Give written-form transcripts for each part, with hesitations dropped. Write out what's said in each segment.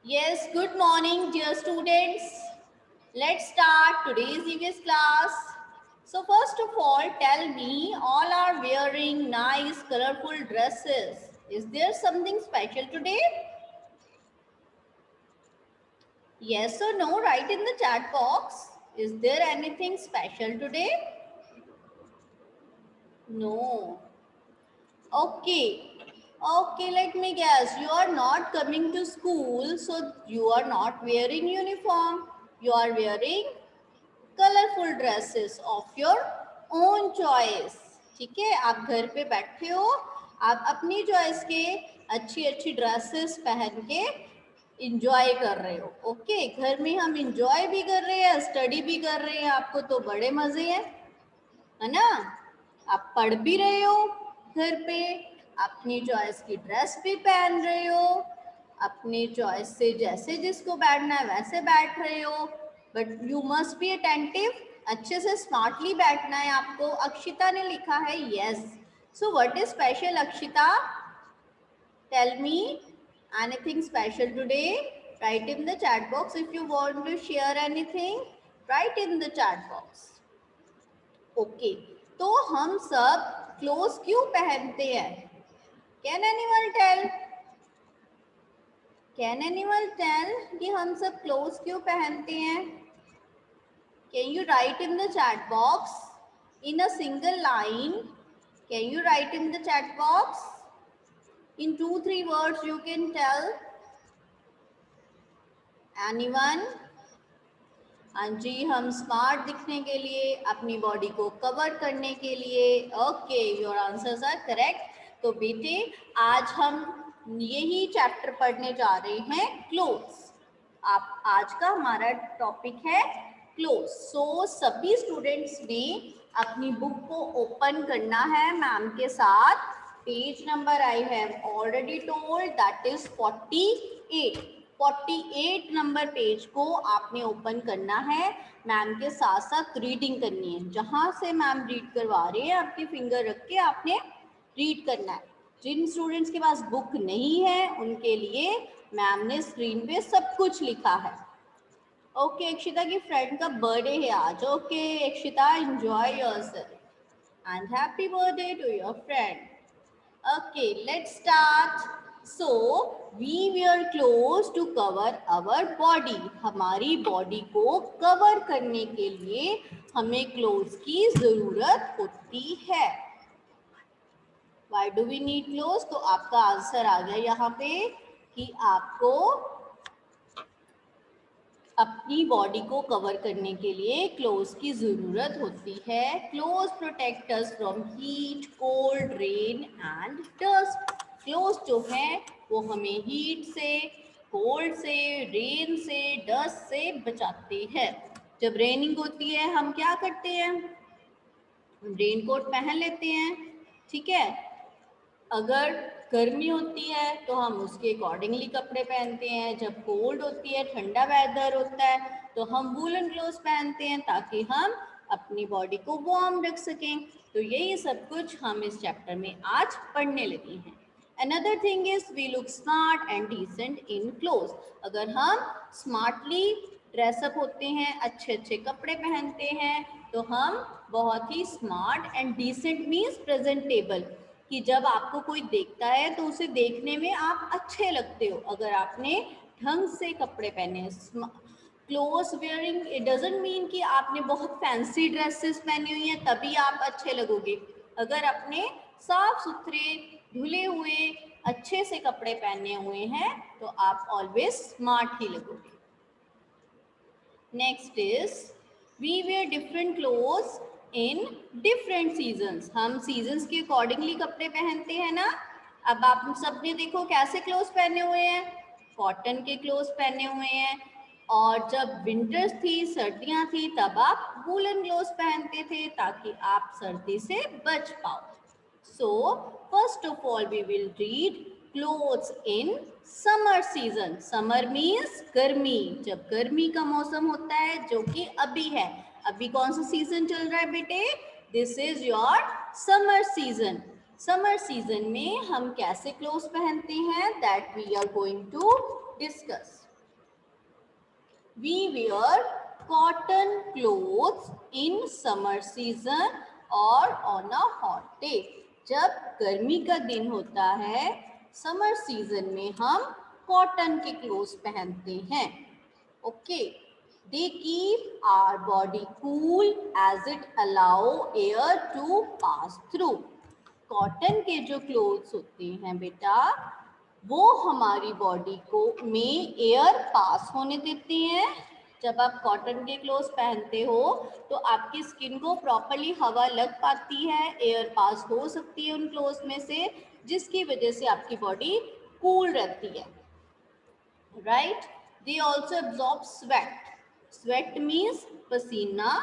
Yes, good morning, dear students. Let's start today's EVS class. So, first of all, tell me, all are wearing nice, colorful dresses. Is there something special today? Yes or no? Write in the chat box. Is there anything special today? No. Okay. Okay, let me guess. You are not coming to school, so you are not wearing uniform. You are wearing colourful dresses of your own choice. ठीक है, आप घर पे बैठे हो, आप अपनी choice के अच्छी अच्छी ड्रेसेस पहन के इंजॉय कर रहे हो. ओके, घर में हम इंजॉय भी कर रहे हैं, स्टडी भी कर रहे हैं. आपको तो बड़े मजे हैं, है ना. आप पढ़ भी रहे हो घर पे, अपनी चॉइस की ड्रेस भी पहन रहे हो, अपनी चॉइस से जैसे जिसको बैठना है वैसे बैठ रहे हो. But you must be attentive. अच्छे से स्मार्टली बैठना है आपको. अक्षिता ने लिखा है yes. So what is special Akshita? Tell me anything special today. Write in the chat box. If you want to share anything, write in the chat box. Okay, तो हम सब क्लोथ क्यों पहनते हैं? Can anyone tell? Can anyone tell कि हम सब cloth क्यों पहनते हैं? Can you write in the chat box in a single line? Can you write in the chat box in 2-3 words? You can tell. Anyone? हाँ जी, हम smart दिखने के लिए, अपनी बॉडी को कवर करने के लिए. Okay, your answers are correct. तो बेटे, आज हम यही चैप्टर पढ़ने जा रहे हैं, क्लोथ्स. आप आज का हमारा टॉपिक है क्लोथ्स. सो सभी स्टूडेंट्स ने अपनी बुक को ओपन करना है मैम के साथ. Page number I have already told, that is 48. 48 number page को आपने ओपन करना है. मैम के साथ साथ रीडिंग करनी है. जहां से मैम रीड करवा रहे हैं, आपके फिंगर रख के आपने रीड करना है. जिन स्टूडेंट्स के पास बुक नहीं है, उनके लिए मैम ने स्क्रीन पे सब कुछ लिखा है. ओके, अक्षिता की फ्रेंड का बर्थडे है आज. Okay Akshita, enjoy yourself and happy birthday to your friend. Okay, let's start. So, we wear clothes to cover our body. हमारी बॉडी को कवर करने के लिए हमें क्लोथ्स की जरूरत होती है. Why do we need clothes? तो आपका आंसर आ गया यहाँ पे कि आपको अपनी बॉडी को कवर करने के लिए क्लोथ्स की जरूरत होती है. Clothes protect us from heat, cold, rain and dust. Clothes जो है वो हमें हीट से, कोल्ड से, रेन से, डस्ट से बचाते हैं. जब रेनिंग होती है हम क्या करते हैं? रेन कोट पहन लेते हैं. ठीक है, अगर गर्मी होती है तो हम उसके अकॉर्डिंगली कपड़े पहनते हैं. जब कोल्ड होती है, ठंडा वेदर होता है, तो हम वूलन क्लोथ्स पहनते हैं ताकि हम अपनी बॉडी को वार्म रख सकें. तो यही सब कुछ हम इस चैप्टर में आज पढ़ने लगे हैं. Another thing is we look smart and decent in clothes. अगर हम स्मार्टली ड्रेसअप होते हैं, अच्छे अच्छे कपड़े पहनते हैं, तो हम बहुत ही smart and decent means presentable, कि जब आपको कोई देखता है तो उसे देखने में आप अच्छे लगते हो. अगर आपने ढंग से कपड़े पहने. Clothes wearing it doesn't mean कि आपने बहुत फैंसी ड्रेसेस पहनी हुई हैं तभी आप अच्छे लगोगे. अगर अपने साफ सुथरे, धुले हुए, अच्छे से कपड़े पहने हुए हैं तो आप ऑलवेज स्मार्ट ही लगोगे. Next is we wear different clothes in different seasons. हम सीजन्स के अकॉर्डिंगली कपड़े पहनते हैं ना. अब आप सबने देखो कैसे क्लोथ्स पहने हुए हैं. कॉटन के क्लोथ्स पहने हुए हैं. और जब विंटर्स थी, सर्दियां थी, तब आप वूलन क्लोथ्स पहनते थे ताकि आप सर्दी से बच पाओ. So first of all we will read clothes in summer season. Summer means गर्मी. जब गर्मी का मौसम होता है, जो कि अभी है. अभी कौन सा सीजन चल रहा है बेटे? This is your summer season. Summer season में हम कैसे क्लोथ्स पहनते हैं, that we are going to discuss. We wear cotton clothes in summer season or on a hot day. जब गर्मी का दिन होता है समर सीजन में हम कॉटन के क्लोथ्स पहनते हैं. Okay, they keep our body cool as it allow air to pass through. Cotton के जो क्लोथ्स होते हैं बेटा वो हमारी बॉडी को में एयर पास होने देते हैं. जब आप कॉटन के क्लोथ्स पहनते हो तो आपकी स्किन को प्रॉपरली हवा लग पाती है, एयर पास हो सकती है उन क्लोथ्स में से, जिसकी वजह से आपकी बॉडी कूल रहती है. Right. They also absorb sweat. Sweat means पसीना,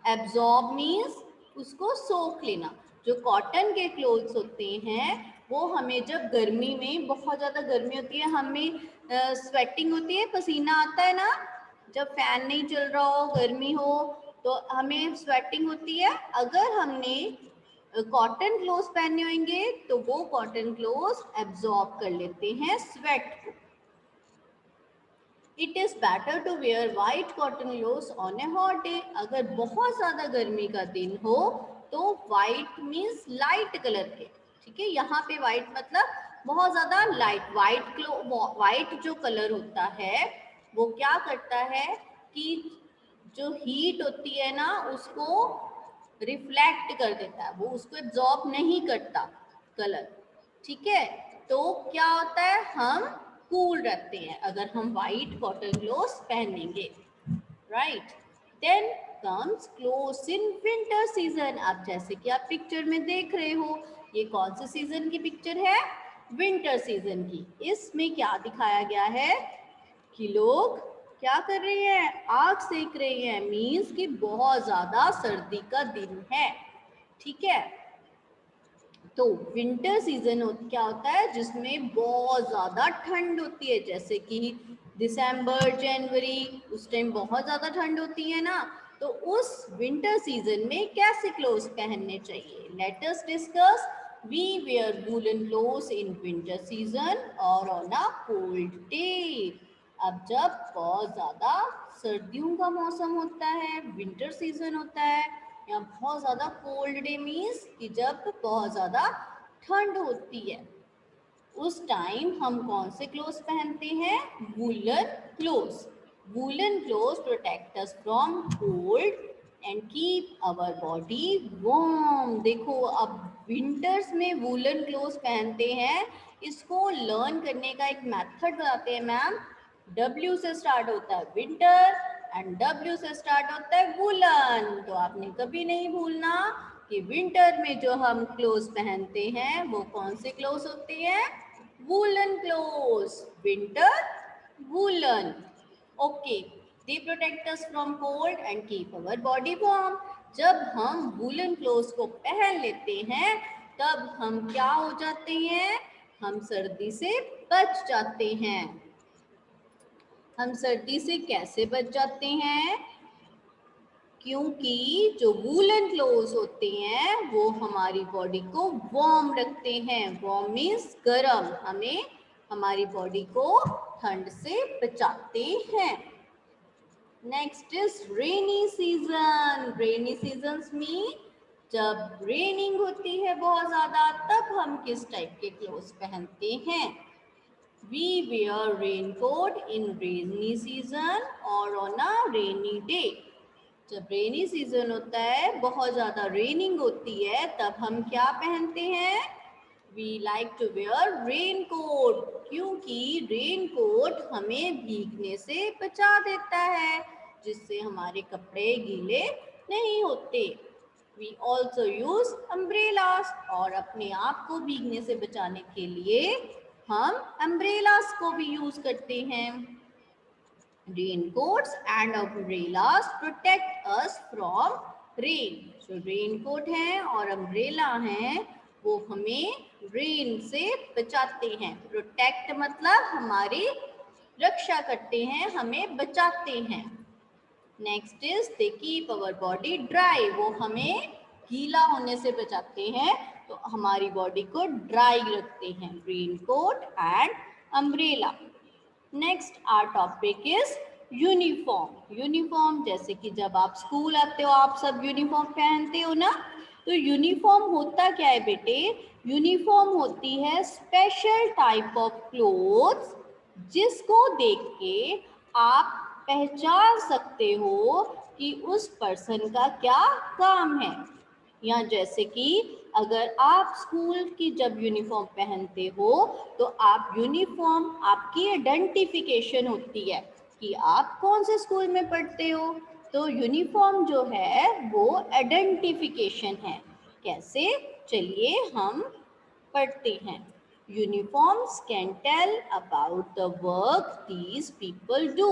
एब्जॉर्ब मीन्स उसको सोख लेना. जो कॉटन के क्लोथ्स होते हैं वो हमें जब गर्मी में बहुत ज़्यादा गर्मी होती है, हमें स्वेटिंग होती है, पसीना आता है ना, जब फैन नहीं चल रहा हो, गर्मी हो, तो हमें स्वेटिंग होती है. अगर हमने कॉटन क्लोथ्स पहने होंगे तो वो कॉटन क्लोथ्स एब्जॉर्ब कर लेते हैं स्वेट को. It is better to wear white cotton clothes on a hot day. अगर बहुत ज़्यादा गर्मी का दिन हो तो white means light कलर के. ठीक है, यहाँ पे white मतलब बहुत ज़्यादा लाइट. white जो कलर होता है वो क्या करता है कि जो हीट होती है ना उसको रिफ्लेक्ट कर देता है, वो उसको एब्जॉर्ब नहीं करता कलर. ठीक है, तो क्या होता है, हम कूल रहते हैं अगर हम वाइट कॉटन क्लोथ्स पहनेंगे. Right. Then comes clothes in winter season. अब जैसे कि आप पिक्चर में देख रहे हो, ये कौन से सीजन की पिक्चर है, विंटर सीजन की. इसमें क्या दिखाया गया है कि लोग क्या कर रहे हैं, आग सेक रहे हैं. मीन्स कि बहुत ज्यादा सर्दी का दिन है. ठीक है, तो विंटर सीजन क्या होता है जिसमें बहुत ज़्यादा ठंड होती है, जैसे कि दिसंबर जनवरी, उस टाइम बहुत ज़्यादा ठंड होती है ना. तो उस विंटर सीजन में कैसे क्लोथ्स पहनने चाहिए, let us discuss. We wear woollen clothes in winter season और ऑन अ कोल्ड डे. अब जब बहुत ज़्यादा सर्दियों का मौसम होता है, विंटर सीजन होता है, या बहुत ज़्यादा कोल्ड डे मीन्स कि जब बहुत ज़्यादा ठंड होती है, उस टाइम हम कौन से क्लोथ्स पहनते हैं, woollen clothes. Woollen clothes protect us from cold and keep our body warm. देखो, अब विंटर्स में वूलन क्लोथ्स पहनते हैं. इसको लर्न करने का एक मेथड बताते हैं मैम. W से स्टार्ट होता है विंटर एंड W से स्टार्ट होता है वूलन. तो आपने कभी नहीं भूलना कि विंटर में जो हम क्लोथ्स पहनते हैं वो कौन से क्लोथ्स होते हैं, woollen clothes. Winter woollen. Okay, they protect us from cold and keep our body warm. जब हम वूलन क्लोथ्स को पहन लेते हैं तब हम क्या हो जाते हैं, हम सर्दी से बच जाते हैं. हम सर्दी से कैसे बच जाते हैं, क्योंकि जो वूलन क्लोथ्स होते हैं वो हमारी बॉडी को वार्म रखते हैं. वार्म मीन्स गर्म, हमें हमारी बॉडी को ठंड से बचाते हैं. Next is rainy season. Rainy seasons में जब रेनिंग होती है बहुत ज़्यादा, तब हम किस टाइप के क्लोथ्स पहनते हैं. We wear raincoat in rainy season or on a rainy day. जब रेनी सीजन होता है, बहुत ज़्यादा रेनिंग होती है, तब हम क्या पहनते हैं, We like to wear raincoat. क्योंकि रेनकोट हमें भीगने से बचा देता है, जिससे हमारे कपड़े गीले नहीं होते. We also use umbrellas. और अपने आप को भीगने से बचाने के लिए हम अम्ब्रेलास को भी यूज करते हैं. Raincoats and umbrellas protect us from rain. जो रेनकोट है और अम्ब्रेला है वो हमें रेन से बचाते हैं. प्रोटेक्ट मतलब हमारी रक्षा करते हैं, हमें बचाते हैं. Next is they keep our body dry. वो हमें गीला होने से बचाते हैं, तो हमारी बॉडी को ड्राई रखते हैं. Raincoat and umbrella. Next our topic is uniform, uniform जैसे कि जब आप स्कूल आते हो आप सब यूनिफॉर्म पहनते हो ना, तो यूनिफॉर्म होता क्या है बेटे? यूनिफॉर्म होती है स्पेशल टाइप ऑफ क्लोथ्स जिसको देख के आप पहचान सकते हो कि उस पर्सन का क्या काम है। या जैसे कि अगर आप स्कूल की जब यूनिफॉर्म पहनते हो तो आप यूनिफॉर्म आपकी आइडेंटिफिकेशन होती है कि आप कौन से स्कूल में पढ़ते हो। तो यूनिफॉर्म जो है वो आइडेंटिफिकेशन है। कैसे? चलिए हम पढ़ते हैं। Uniforms can tell about the work these people do,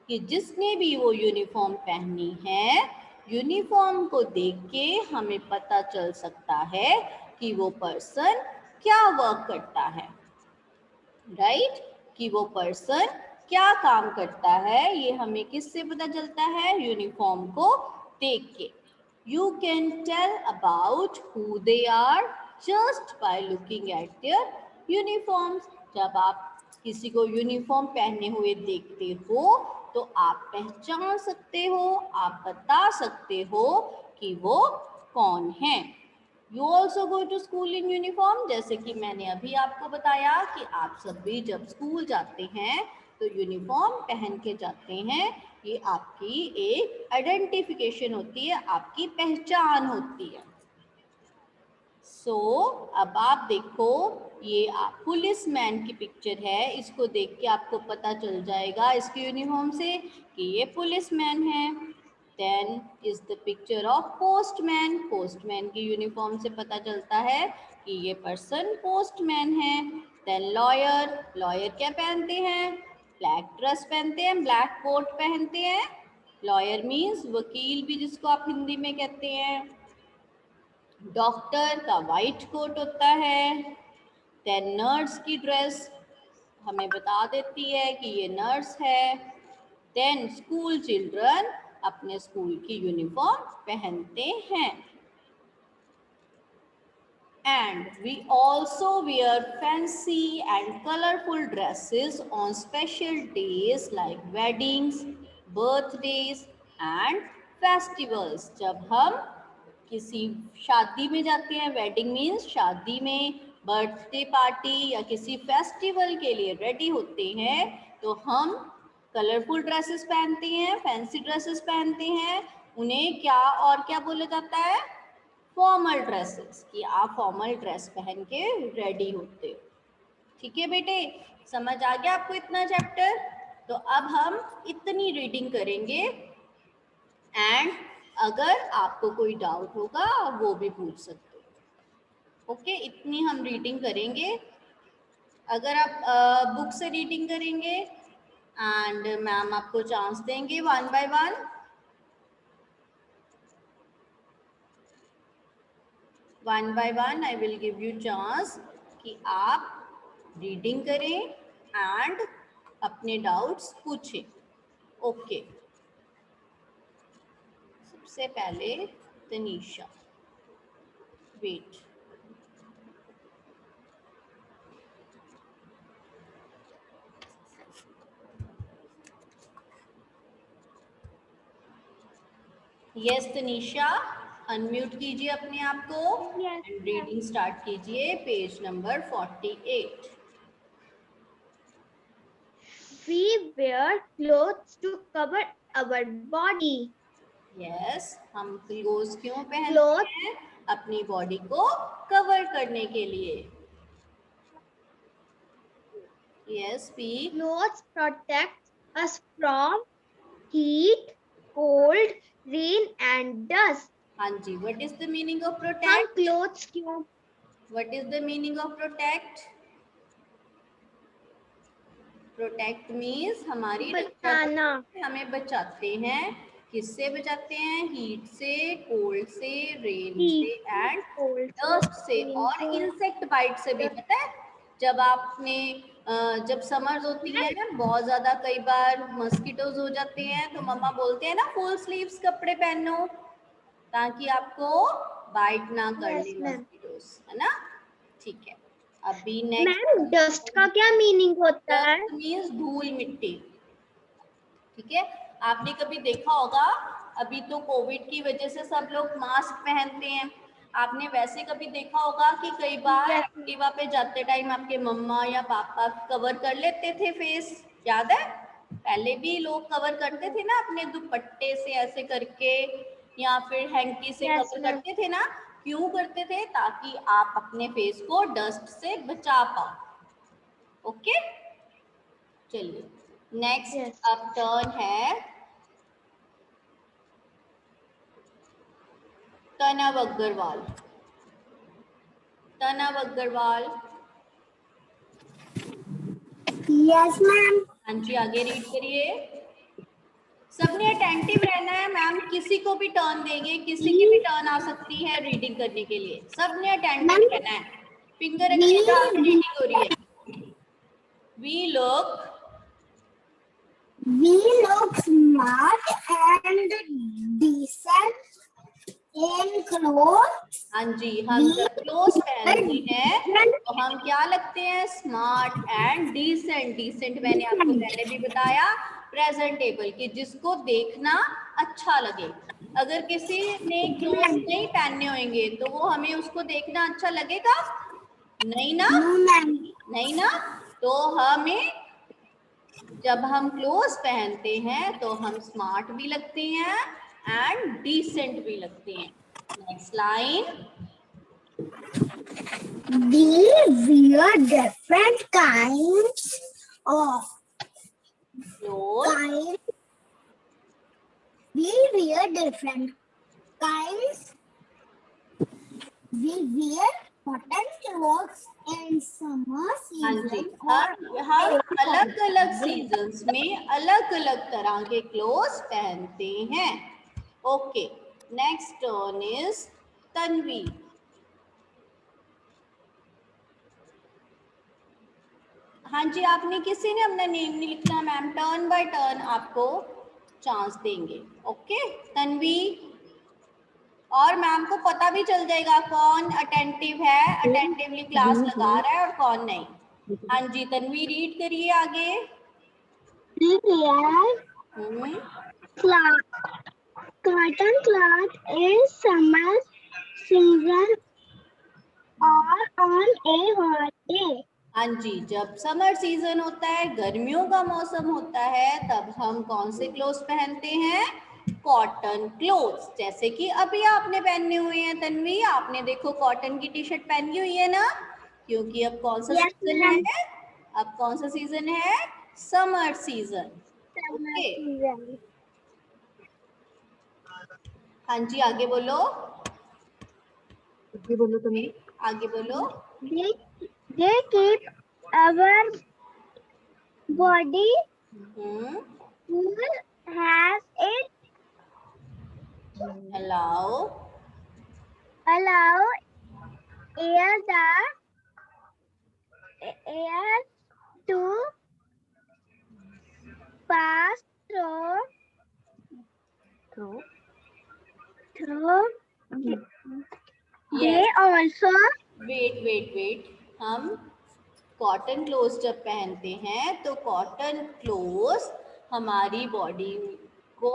कि जिसने भी वो यूनिफॉर्म पहनी है, यूनिफॉर्म को देख के हमें पता चल सकता है कि वो पर्सन क्या वर्क करता है, राइट? कि वो पर्सन क्या काम करता है, ये हमें किससे पता चलता है? यूनिफॉर्म को देख के। You can tell about who they are just by looking at their uniforms. जब आप किसी को यूनिफॉर्म पहने हुए देखते हो तो आप पहचान सकते हो, आप बता सकते हो कि वो कौन है। You also go to school in uniform, जैसे कि मैंने अभी आपको बताया कि आप सब भी जब स्कूल जाते हैं तो यूनिफॉर्म पहन के जाते हैं। ये आपकी एक आइडेंटिफिकेशन होती है, आपकी पहचान होती है। सो अब आप देखो, ये पुलिस मैन की पिक्चर है, इसको देख के आपको पता चल जाएगा इसकी यूनिफॉर्म से कि ये पुलिस मैन है। Then is the picture of postman, postman की यूनिफॉर्म से पता चलता है कि ये पर्सन पोस्टमैन है। देन लॉयर, लॉयर क्या पहनते हैं? ब्लैक ड्रेस पहनते हैं, ब्लैक कोट पहनते हैं। लॉयर मीन्स वकील भी जिसको आप हिंदी में कहते हैं। डॉक्टर का वाइट कोट होता है। देन नर्स की ड्रेस हमें बता देती है कि ये नर्स है। देन स्कूल चिल्ड्रन अपने स्कूल की यूनिफॉर्म पहनते हैं। And we also wear fancy and colorful dresses on special days like weddings, birthdays and festivals. जब हम किसी शादी में जाते हैं, वेडिंग मीन्स शादी में, बर्थडे पार्टी या किसी फेस्टिवल के लिए रेडी होते हैं तो हम कलरफुल ड्रेसेस पहनते हैं, फैंसी ड्रेसेस पहनते हैं। उन्हें क्या और क्या बोला जाता है? फॉर्मल ड्रेसेस, कि आप फॉर्मल ड्रेस पहन के रेडी होते हो। ठीक है बेटे, समझ आ गया आपको इतना चैप्टर? तो अब हम इतनी रीडिंग करेंगे एंड अगर आपको कोई डाउट होगा वो भी पूछ सकते हो। ओके, इतनी हम रीडिंग करेंगे। अगर आप बुक से रीडिंग करेंगे एंड मैम आपको चांस देंगे one by one I will give you chance कि आप रीडिंग करें एंड अपने डाउट्स पूछें। ओके, सबसे पहले Tanisha, wait. Yes Tanisha, unmute कीजिए अपने आप को एंड रीडिंग स्टार्ट कीजिए page number 48। We wear clothes to cover our body. Yes, हम क्लोथ्स क्यों पहनते हैं? अपनी बॉडी को कवर करने के लिए। Yes, speak. Clothes protect us from heat, cold, rain and dust. हाँ जी, what is the meaning of हम प्रोटेक्ट? क्लोथ्स क्यों? What is the meaning of protect? Protect means हमारी रक्षा बचाना। करते हैं, हमें बचाते हैं। किससे बचाते हैं? हीट से, कोल्ड से, रेन से Heat, एंड cold से, डस्ट से rain और से, इंसेक्ट बाइट से भी। पता है जब आपने जब समर्स होती है बहुत ज्यादा, कई बार मस्किटोज हो जाते हैं तो मम्मा बोलते हैं ना फुल स्लीव्स कपड़े पहनो ताकि आपको बाइट ना कर Yes, ले मैम। मस्किटोज, है ना? ठीक है, अभी नेक्स्ट। मैम डस्ट का क्या मीनिंग होता है? डस्ट मीन्स धूल मिट्टी। ठीक है। आपने कभी देखा होगा, अभी तो कोविड की वजह से सब लोग मास्क पहनते हैं। आपने वैसे कभी देखा होगा कि कई बार Yes. एक्टिवा पे जाते टाइम आपके मम्मा या पापा कवर कर लेते थे फेस, याद है? पहले भी लोग कवर करते थे ना अपने दुपट्टे से ऐसे करके, या फिर हैंकी से Yes, कवर ma'am. करते थे ना। क्यों करते थे? ताकि आप अपने फेस को डस्ट से बचा पाओ। ओके, चलिए नेक्स्ट Yes. अब टर्न है तनव अग्रवाल। तनव Agarwal, Yes, ma'am. हाँ जी आगे रीड करिए। सबने अटेंटिव रहना है मैम, किसी को भी टर्न देंगे, किसी की भी टर्न आ सकती है रीडिंग करने के लिए, सबने अटेंटिव Ma'am, रहना है। फिंगर रखिएगा, आपकी रीडिंग हो रही है। we look smart and decent in clothes. हाँ जी, हम जब क्लोथ पहनते हैं तो हम क्या लगते हैं? Smart and decent. डिसेंट मैंने आपको पहले भी बताया, प्रेजेंटेबल, कि जिसको देखना अच्छा लगे। अगर किसी ने क्लोथ नहीं पहनने होंगे तो वो हमें उसको देखना अच्छा लगेगा? नहीं ना? No, ma'am. नहीं ना? तो हमें जब हम क्लोथ पहनते हैं तो हम स्मार्ट भी लगते हैं एंड डिसेंट भी लगते हैं। Next line. We wear different kinds of cloth, We wear different kinds. We wear cotton clothes in summer हाँ जी, season or हम अलग अलग सीजन्स में अलग अलग तरह के क्लोथ्स पहनते हैं। Okay, next turn is Tanvi. हाँ जी, आपने किसी ने अपना नेम नहीं लिखना मैम, टर्न बाय टर्न आपको चांस देंगे। ओके तन्वी, और मैम को पता भी चल जाएगा कौन अटेंटिव है, अटेंटिवली क्लास लगा रहा है और कौन नहीं। हाँ जी तन्वी रीड करिए आगे। Cotton cloth is summer season or on a hot day. हाँ जी, जब समर सीजन होता है, गर्मियों का मौसम होता है, तब हम कौन से क्लोथ्स पहनते हैं? Cotton clothes. जैसे कि अभी आपने पहने हुए हैं तन्वी, आपने देखो कॉटन की टी शर्ट पहनी हुई है ना, क्योंकि अब कौन सा Yes, सीजन ma'am. है? अब कौन सा सीजन है? Summer season. Summer okay, season. हाँ जी आगे बोलो। आगे बोलो तन्वी, आगे बोलो। They keep our body cool as it allow allow air to pass through. They yes, also wait, हम कॉटन क्लोथ्स जब पहनते हैं तो कॉटन क्लोथ्स हमारी बॉडी को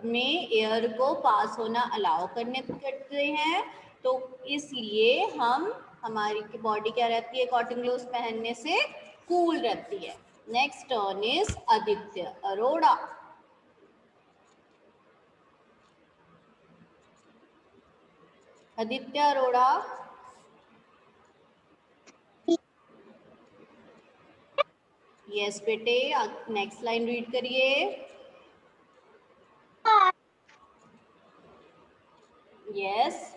में एयर को पास होना अलाउ करते हैं, तो इसलिए हमारी बॉडी क्या रहती है? कॉटन क्लोथ्स पहनने से कूल रहती है। Next turn is Aditya Arora. Aditya Arora, yes बेटे, नेक्स्ट लाइन रीड करिए। यस,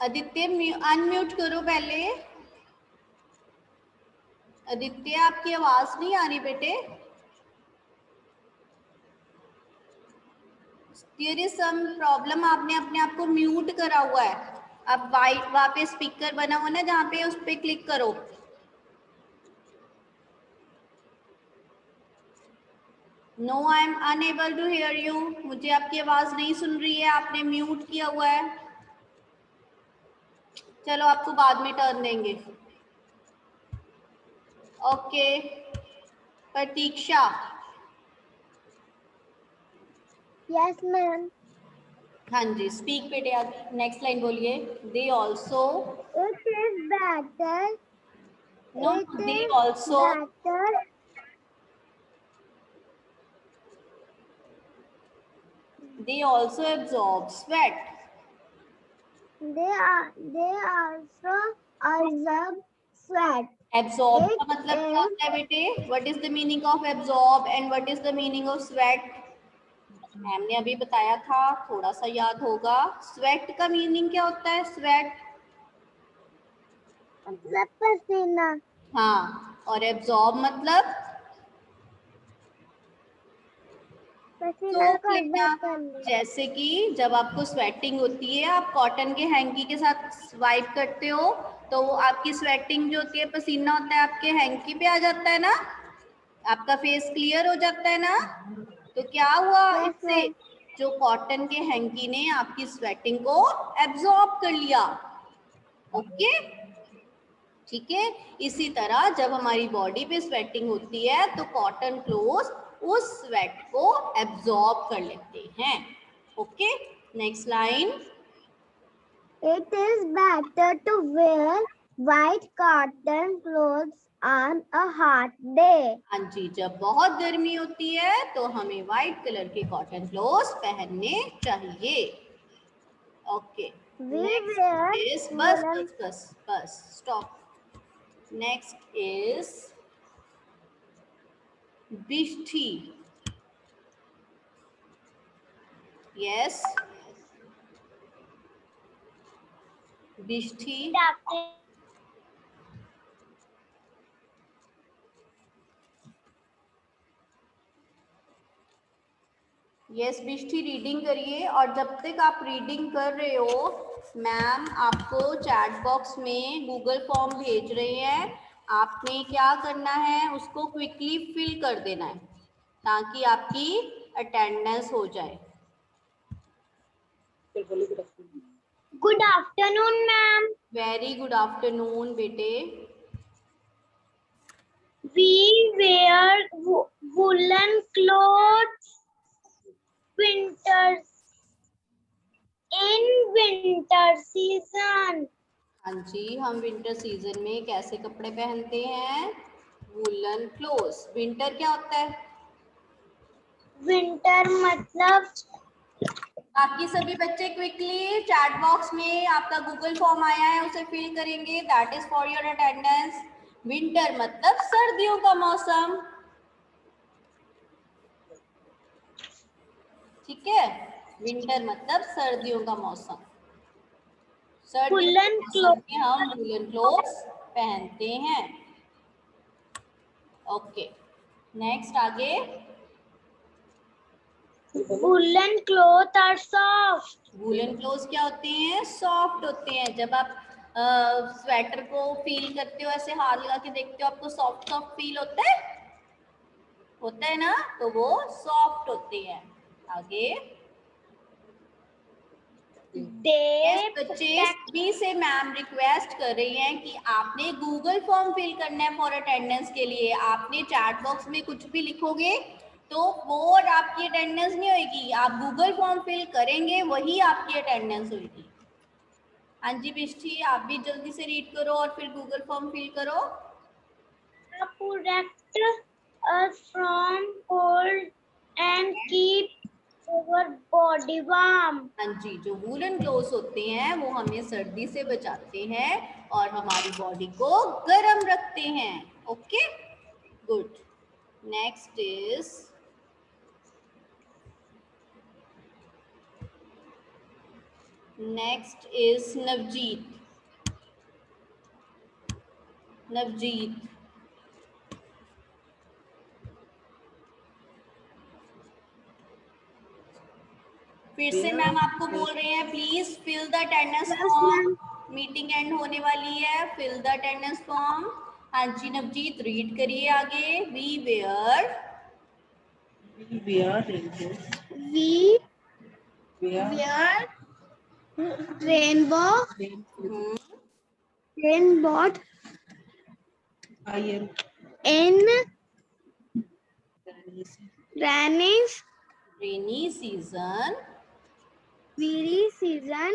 आदित्य अनम्यूट करो पहले। आदित्य आपकी आवाज नहीं आ रही बेटे। देयर इज सम प्रॉब्लम, आपने अपने आप को म्यूट करा हुआ है। अब वहाँ पे स्पीकर बना हुआ ना, जहाँ पे उस पे क्लिक करो। No, I am unable to hear you. मुझे आपकी आवाज नहीं सुन रही है, आपने म्यूट किया हुआ है। चलो आपको बाद में टर्न देंगे। ओके, प्रतीक्षा। Yes, ma'am. हाँ जी, स्पीक बेटे, आगे नेक्स्ट लाइन बोलिए। They also, It is better. No, It they is also, better. they also absorb sweat. They also absorb sweat. Absorb It का मतलब क्या is होता है बेटे? What is the meaning of absorb and what is the meaning of sweat? Ma'am ने अभी बताया था, थोड़ा सा याद होगा। स्वेट का मीनिंग क्या होता है? स्वेट, मतलब पसीना। हाँ, और एब्जॉर्ब मतलब पसीना सोख को लेना। absorb कर ले। जैसे कि जब आपको स्वेटिंग होती है, आप कॉटन के हैंकी के साथ स्वाइप करते हो, तो वो आपकी स्वेटिंग जो होती है, पसीना होता है, आपके हैंकी पे आ जाता है ना, आपका फेस क्लियर हो जाता है ना। तो क्या हुआ Yes, इससे? ma'am. जो कॉटन के हैंकी ने आपकी स्वेटिंग को एब्जॉर्ब कर लिया। ओके, ठीक है। इसी तरह जब हमारी बॉडी पे स्वेटिंग होती है तो कॉटन क्लोथ उस स्वेट को एब्जॉर्ब कर लेते हैं। Okay, next line. It is better to wear white cotton clothes on a hot day. हाँ जी, जब बहुत गर्मी होती है तो हमें व्हाइट कलर के कॉटन क्लोथ्स पहनने चाहिए। Okay, We next wear is, बस woolen. बस बस बस स्टॉप। नेक्स्ट इज बिष्ठी। यस, बिष्ठी। यस बिष्ठी, रीडिंग करिए। और जब तक आप रीडिंग कर रहे हो, मैम आपको चैट बॉक्स में गूगल फॉर्म भेज रहे हैं। आपने क्या करना है, उसको क्विकली फिल कर देना है ताकि आपकी अटेंडेंस हो जाए। Good afternoon, ma'am. Very good afternoon बेटे। We wear woolen clothes winters in winter season. हाँ जी, हम विंटर सीजन में कैसे कपड़े पहनते हैं? Woollen clothes. विंटर क्या होता है? Winter मतलब बाकी सभी बच्चे क्विकली चैट बॉक्स में आपका गूगल फॉर्म आया है, उसे फिल करेंगे। That is for your attendance. Winter मतलब सर्दियों का मौसम, ठीक है। विंटर मतलब सर्दियों का मौसम। सर्दियों के woolen मौसम clothes. में हम वूलन क्लोथ्स पहनते हैं। ओके, नेक्स्ट आगे। Woolen clothes are soft. Woollen clothes क्या होते हैं? सॉफ्ट होते हैं। जब आप स्वेटर को फील करते हो, ऐसे हाथ लगा के देखते हो, आपको सॉफ्ट सॉफ्ट फील होता है ना, तो वो सॉफ्ट होते हैं। आगे। यस बच्चे, सभी से मैम रिक्वेस्ट कर रही हैं कि आपने गूगल फॉर्म फिल करना है फॉर अटेंडेंस के लिए। आपने चैट बॉक्स में कुछ भी लिखोगे तो वो आपकी अटेंडेंस नहीं होगी। आप गूगल फॉर्म फिल करेंगे, वही आपकी अटेंडेंस होगी। हाँ जी बिष्ठी, आप भी जल्दी से रीड करो और फिर गूगल फॉर्म फिल करो। Protect us from cold and keep our body warm. हाँ जी, जो वूलन क्लोथ्स होते हैं वो हमें सर्दी से बचाते हैं और हमारी बॉडी को गर्म रखते हैं। Okay, good. Next is Navjeet. Navjeet, फिर से मैम आपको बोल रहे हैं, please fill the attendance form. Meeting end होने वाली है, फिल द अटेंडेंस फॉर्म। हाँ जी नवजीत, रीड करिए आगे। We wear We wear raincoats. We Wear wear rainbow raincoats. rainbow Iron in rainy rainy season rainy season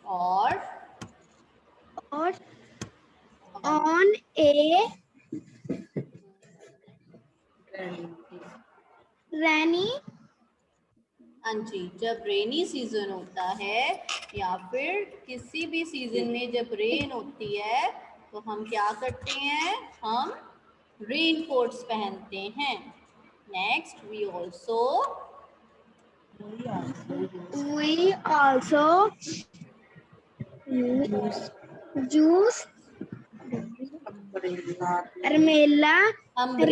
or or on a rainy हाँ जी, जब rainy season होता है या फिर किसी भी सीजन में जब रेन होती है तो हम क्या करते हैं, हम रेन कोट्स पहनते हैं. Next we also we also use umbrella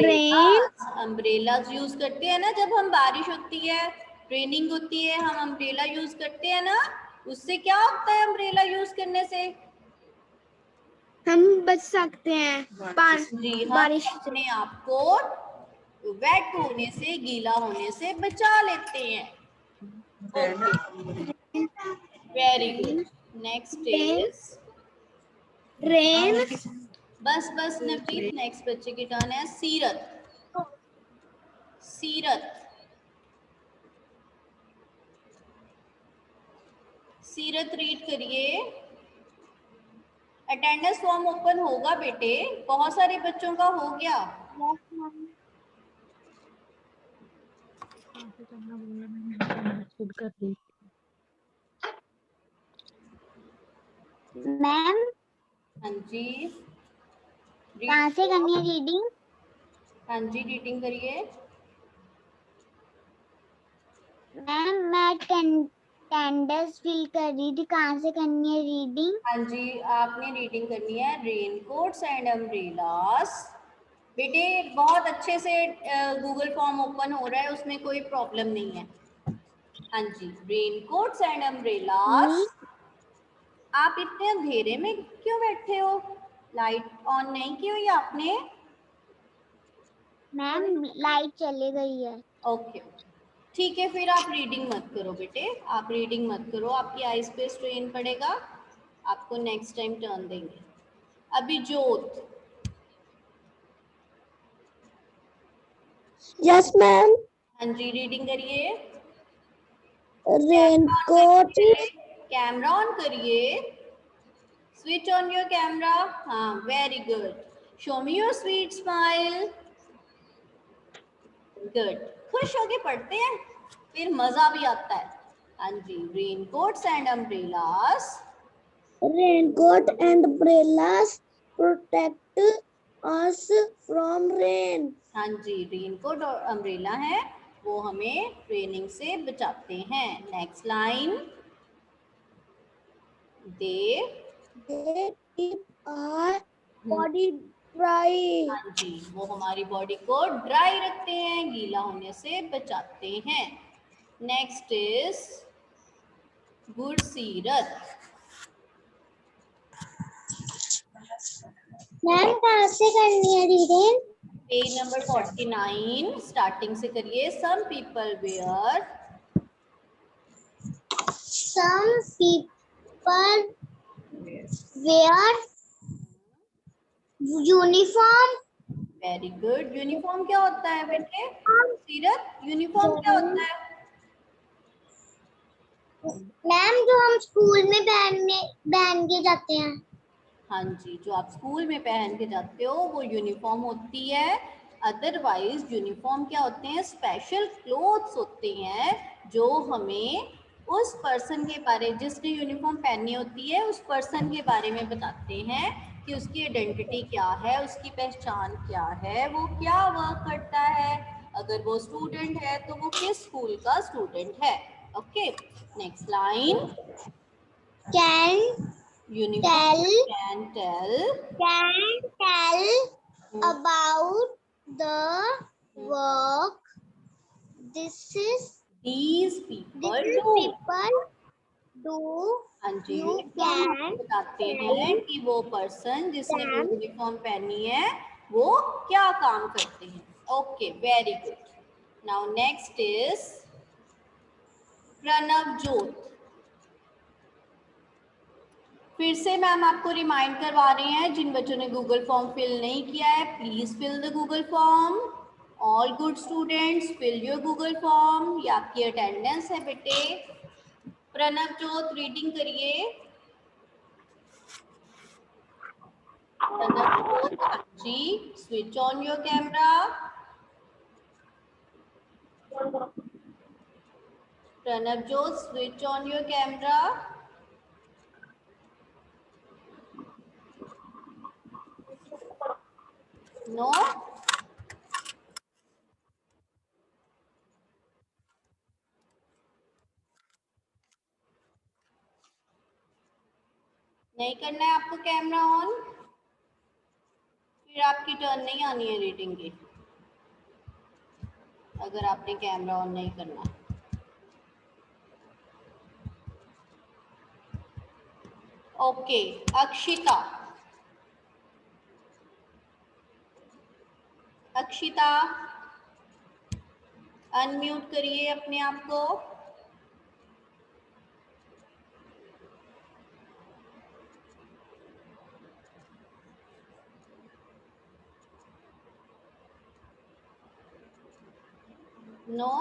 rain umbrellas use करते हैं ना, जब हम बारिश होती है, रेनिंग होती है, हम अम्ब्रेला यूज करते हैं ना. उससे क्या होता है अम्ब्रेला यूज करने से? हम बच सकते हैं जी हम बारिश अपने आप को वेट होने से, गीला होने से बचा लेते हैं. Okay, very good. Next is rain बस बस नवजीत, नेक्स्ट बच्चे की टर्न है. सीरत. सीरत. सीरत रीड करिए. अटेंडेंस फॉर्म ओपन होगा बेटे, बहुत सारे बच्चों का हो गया. मैम हाँ जी, कहाँ से करनी है रीडिंग? हाँ जी रीडिंग करिए. मैम मैं अटेंडेंस फिल कर रही थी, कहाँ से करनी है रीडिंग? हाँ जी, आपने रीडिंग करनी है रेनकोट्स एंड अम्ब्रेलास. बेटे बहुत अच्छे से गूगल फॉर्म ओपन हो रहा है, उसमें कोई प्रॉब्लम नहीं है. हाँ जी, रेनकोट्स एंड अम्ब्रेलास. आप इतने अंधेरे में क्यों बैठे हो? लाइट ऑन नहीं की हुई आपने? मैम लाइट चली गई है. ओके, ठीक है, फिर आप रीडिंग मत करो बेटे, आप रीडिंग मत करो, आपकी आईज पे स्ट्रेन पड़ेगा. आपको नेक्स्ट टाइम टर्न देंगे. अभी जोत. Yes ma'am. हाँ जी रीडिंग करिए. रेनकोट कैमरा ऑन करिए. Switch on your camera. हाँ, very good. Show me your sweet smile. Good. खुश होके पढ़ते हैं, फिर मजा भी आता है. हाँ जी, raincoats and umbrellas. raincoat and umbrellas protect us from rain. हाँ जी, रेनकोट और अम्ब्रेला है, वो हमें रेनिंग से बचाते हैं. Next line. They They keep our body dry. हाँ जी, वो हमारी बॉडी को ड्राई रखते हैं, गीला होने से बचाते हैं. Next is गुरसीरत. मैम कहाँ से करनी है रीडिंग? पेज नंबर 49 स्टार्टिंग से करिए. Some people wear. Some people wear uniform. Very good. Uniform क्या होता है बेटे? सीरत, यूनिफॉर्म क्या होता है? मैम जो हम स्कूल में पहन के जाते हैं. हाँ जी, जो आप स्कूल में पहन के जाते हो वो यूनिफॉर्म होती है. अदरवाइज यूनिफॉर्म क्या होते हैं? स्पेशल क्लोथ्स होते हैं जो हमें उस पर्सन के बारे, जिसने यूनिफॉर्म पहनी होती है, उस पर्सन के बारे में बताते हैं कि उसकी आइडेंटिटी क्या है, उसकी पहचान क्या है, वो क्या वर्क करता है, अगर वो स्टूडेंट है तो वो किस स्कूल का स्टूडेंट है. Okay, next line. Can Uniform can tell about the work these people these do. people do. हाँ जी, You यूनिफॉर्म can बताते हैं कि वो पर्सन जिसने वो यूनिफॉर्म पहनी है वो क्या काम करते हैं. Okay, very good. Now next is Pranav जोत. फिर से मैम आपको रिमाइंड करवा रही हैं, जिन बच्चों ने गूगल फॉर्म फिल नहीं किया है, please fill the Google form. All good students fill your Google form. ये आपकी अटेंडेंस है बेटे. प्रणव जोत रीडिंग करिए. Pranav Jot ji, switch on your camera. Pranav Jot, switch on your camera. No. नहीं करना है आपको कैमरा ऑन, फिर आपकी टर्न नहीं आनी है रीडिंग की, अगर आपने कैमरा ऑन नहीं करना. ओके, अक्षिता. अक्षिता अनम्यूट करिए अपने आप को. No.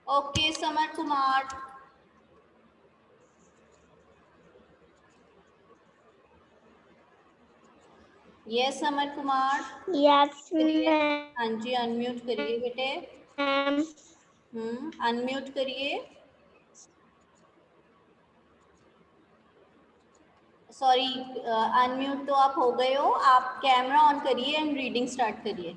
Okay, Samar Kumar. Yes Samar Kumar. Yes, हाँ जी, अनम्यूट करिए बेटे. ma'am. अनम्यूट करिए. सॉरी, अनम्यूट तो आप हो गए हो. आप कैमरा ऑन करिए एंड रीडिंग स्टार्ट करिए.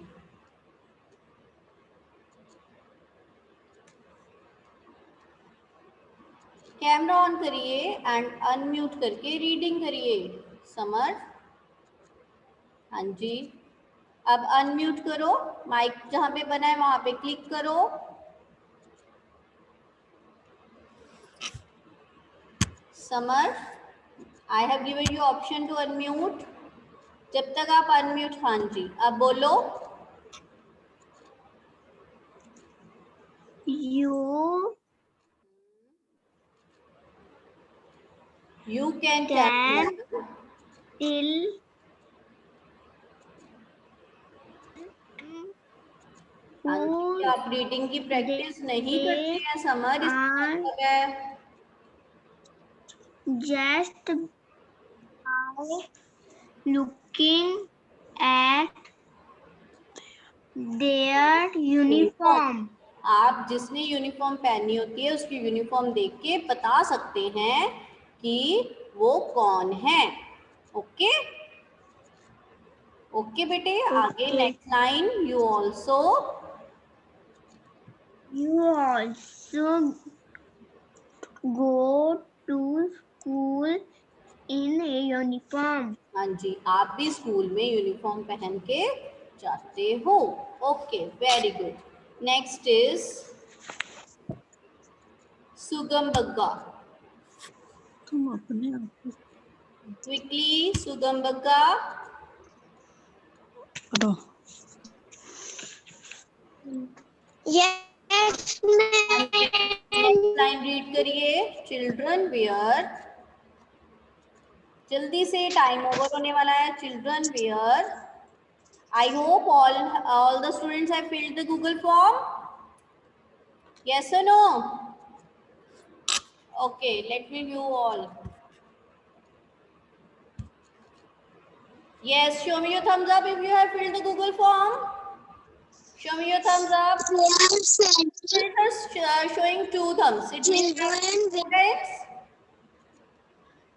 कैमरा ऑन करिए एंड अनम्यूट करके रीडिंग करिए. समर. हाँ जी, अब अनम्यूट करो. माइक जहाँ पे बना है वहां पे क्लिक करो. Samar, I have given you option to unmute. जब तक आप अनम्यूट. हाँ जी, अब बोलो. यू कैन Can till हाँ जी, आप रीडिंग की प्रैक्टिस नहीं करते हैं समर, इसका मतलब है just by looking at their uniform. आप जिसने यूनिफॉर्म पहनी होती है उसकी यूनिफॉर्म देख के बता सकते हैं कि वो कौन है. ओके. ओके बेटे, आगे next line. You also go to school in a uniform. हाँ जी, आप भी स्कूल में यूनिफॉर्म पहन के जाते हो. Okay, very good. Next is सुगम बग्गा. तुम अपने आप क्विकली सुगम बग्गा. करो. Yes, नेक्स्ट लाइन रीड करिए. Children wear. जल्दी से, टाइम ओवर होने वाला है. Children wear. I hope all the students have filled the Google form. Yes or no? Okay, let me view all. Yes, show me your thumbs up if you have filled the Google form. Show me your thumbs up. Filters showing 2 thumbs. It means students.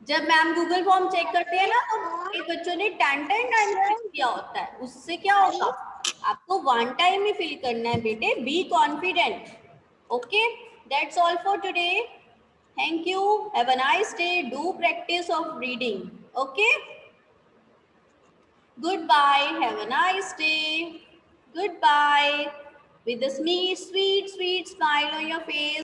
जब ma'am Google form check करते हैं ना तो एक बच्चों ने 10 time किया होता है, उससे क्या होगा, आपको 1 टाइम ही फिल करना है बेटे. Be confident. Okay, that's all for today. Thank you. Have a nice day. Do practice of reading. Okay, goodbye. Have a nice day. Goodbye. With a sweet smile on your face.